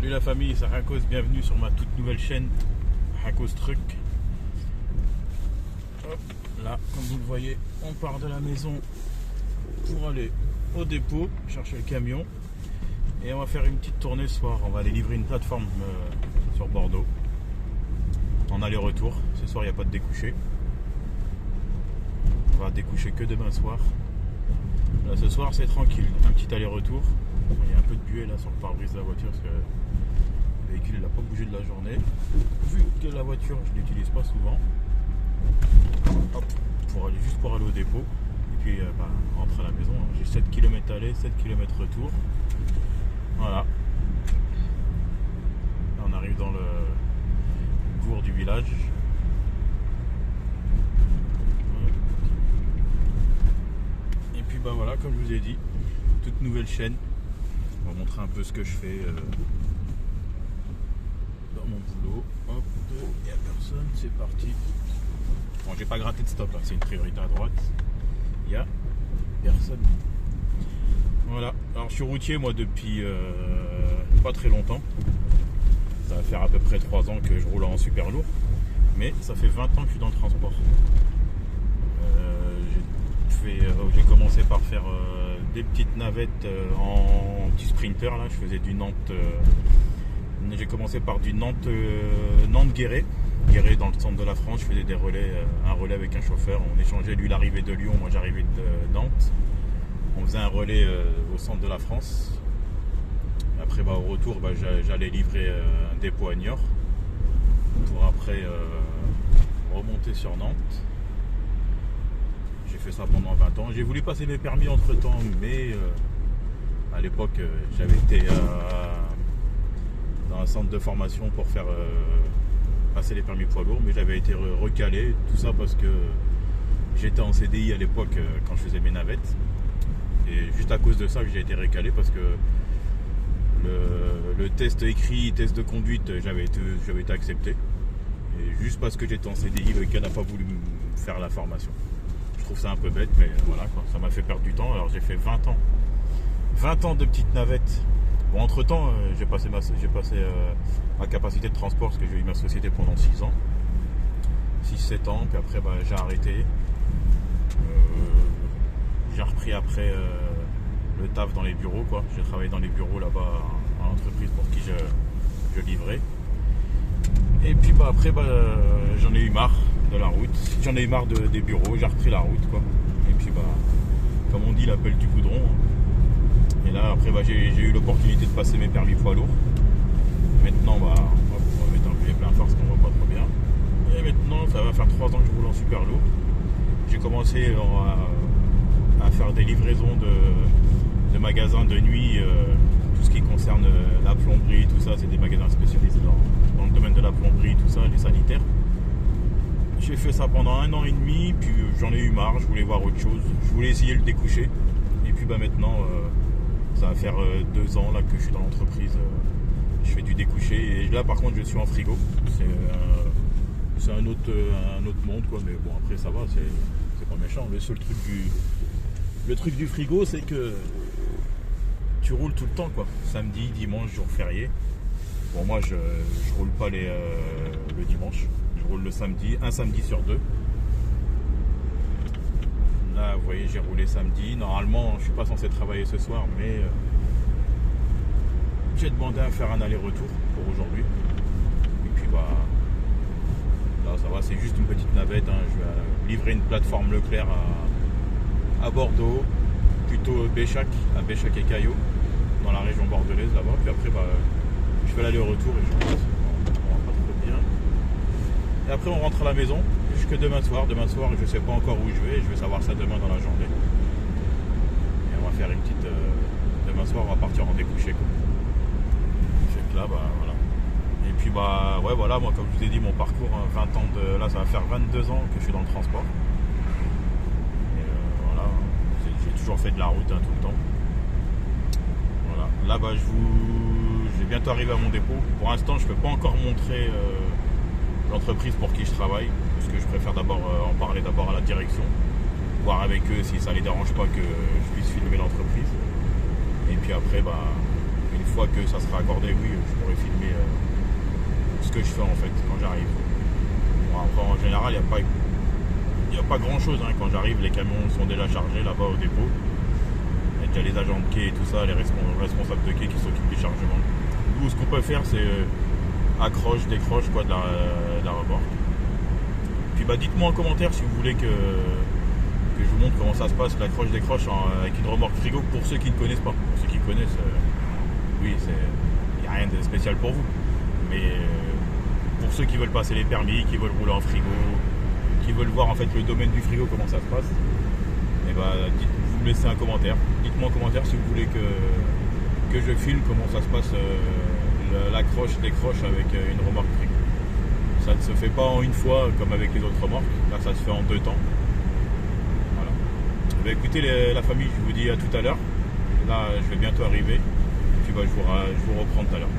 Salut la famille, c'est Rakos, bienvenue sur ma toute nouvelle chaîne Rakos Truck. Hop, là, comme vous le voyez, on part de la maison pour aller au dépôt, chercher le camion. Et on va faire une petite tournée ce soir, on va aller livrer une plateforme sur Bordeaux. En aller-retour, ce soir il n'y a pas de découché. On va découcher que demain soir. Là, ce soir c'est tranquille, un petit aller-retour. Il y a un peu de buée là sur le pare-brise de la voiture parce que le véhicule n'a pas bougé de la journée. Vu que la voiture je ne l'utilise pas souvent. Hop, juste pour aller au dépôt. Et puis rentrer à la maison. J'ai 7 km aller, 7 km retour. Voilà. Là, on arrive dans le bourg du village. Et puis voilà, comme je vous ai dit, toute nouvelle chaîne. On va montrer un peu ce que je fais dans mon boulot. Hop, il n'y a personne, c'est parti. Bon, j'ai pas gratté de stop, hein, c'est une priorité à droite. Il n'y a personne. Voilà, alors je suis routier moi depuis pas très longtemps. Ça va faire à peu près 3 ans que je roule en super lourd. Mais ça fait 20 ans que je suis dans le transport. J'ai commencé par faire des petites navettes en petit sprinter. Là, je faisais du Nantes. J'ai commencé par du Nantes-Guéret. Guéret dans le centre de la France. Je faisais des relais, un relais avec un chauffeur. On échangeait, lui il arrivait de Lyon, moi j'arrivais de Nantes. On faisait un relais au centre de la France. Après au retour j'allais livrer un dépôt à Niort pour après remonter sur Nantes. J'ai fait ça pendant 20 ans. J'ai voulu passer mes permis entre temps, mais à l'époque j'avais été dans un centre de formation pour faire passer les permis poids lourds, mais j'avais été recalé, tout ça parce que j'étais en CDI à l'époque quand je faisais mes navettes. Et juste à cause de ça que j'ai été recalé, parce que le test écrit, test de conduite, j'avais été accepté. Et juste parce que j'étais en CDI, le gars n'a pas voulu me faire la formation. Je trouve ça un peu bête, mais voilà quoi, ça m'a fait perdre du temps. Alors j'ai fait 20 ans de petites navettes. Bon, entre temps, j'ai passé ma capacité de transport parce que j'ai eu ma société pendant 6 ans. 6-7 ans, puis après j'ai arrêté. J'ai repris après le taf dans les bureaux quoi. J'ai travaillé dans les bureaux là-bas à l'entreprise pour qui je livrais. Et puis après j'en ai eu marre de la route. J'en ai eu marre des bureaux, j'ai repris la route quoi. Et puis comme on dit, l'appel du goudron. Et là après j'ai eu l'opportunité de passer mes permis poids lourd. Maintenant on va mettre un peu les plein force qu'on voit pas trop bien. Et maintenant ça va faire 3 ans que je roule en super lourd. J'ai commencé à faire des livraisons de magasins de nuit, tout ce qui concerne la plomberie, tout ça, c'est des magasins spécialisés dans le domaine de la plomberie, tout ça, les sanitaires. J'ai fait ça pendant 1 an et demi, puis j'en ai eu marre, je voulais voir autre chose, je voulais essayer le découcher. Et puis maintenant, ça va faire 2 ans là que je suis dans l'entreprise, je fais du découché. Et là par contre je suis en frigo, c'est un autre monde quoi, mais bon après ça va, c'est pas méchant. Le truc du frigo, c'est que tu roules tout le temps quoi. Samedi, dimanche, jour férié. Bon moi je roule pas le dimanche. Je roule le samedi, un samedi sur 2. Là vous voyez j'ai roulé samedi. Normalement je suis pas censé travailler ce soir, mais j'ai demandé à faire un aller-retour pour aujourd'hui. Et puis là ça va, c'est juste une petite navette, hein. Je vais livrer une plateforme Leclerc à Bordeaux, plutôt Béchac, à Béchac et Caillot, dans la région bordelaise là-bas. Puis après je fais l'aller-retour et je passe. On va pas trop bien. Et après on rentre à la maison jusque demain soir. Demain soir je sais pas encore où je vais savoir ça demain dans la journée. Et on va faire une petite. Demain soir on va partir en découché quoi. Fait que là voilà. Et puis ouais voilà, moi comme je vous ai dit mon parcours, 20 ans là ça va faire 22 ans que je suis dans le transport. J'ai toujours fait de la route tout le temps. Voilà. Là je vais bientôt arriver à mon dépôt. Pour l'instant je peux pas encore montrer l'entreprise pour qui je travaille, parce que je préfère d'abord en parler d'abord à la direction, voir avec eux si ça les dérange pas que je puisse filmer l'entreprise. Et puis après une une fois que ça sera accordé, oui, je pourrai filmer ce que je fais en fait quand j'arrive. Bon, après, en général, il n'y a pas grand chose quand j'arrive. Les camions sont déjà chargés là-bas au dépôt. Il y a déjà les agents de quai et tout ça, les responsables de quai qui s'occupent du chargement. Nous, ce qu'on peut faire, c'est accroche, décroche quoi, de la remorque. Puis dites-moi en commentaire si vous voulez que je vous montre comment ça se passe, l'accroche-décroche avec une remorque frigo, pour ceux qui ne connaissent pas. Pour ceux qui connaissent, oui, il n'y a rien de spécial pour vous. Mais pour ceux qui veulent passer les permis, qui veulent rouler en frigo, qui veulent voir en fait le domaine du frigo, comment ça se passe, et vous me laissez un commentaire. Dites-moi en commentaire si vous voulez que je filme comment ça se passe l'accroche-décroche avec une remorque frigo. Ça ne se fait pas en une fois comme avec les autres remorques, là ça se fait en 2 temps. Voilà. Écoutez la famille, je vous dis à tout à l'heure. Là je vais bientôt arriver, et puis je vous reprends tout à l'heure.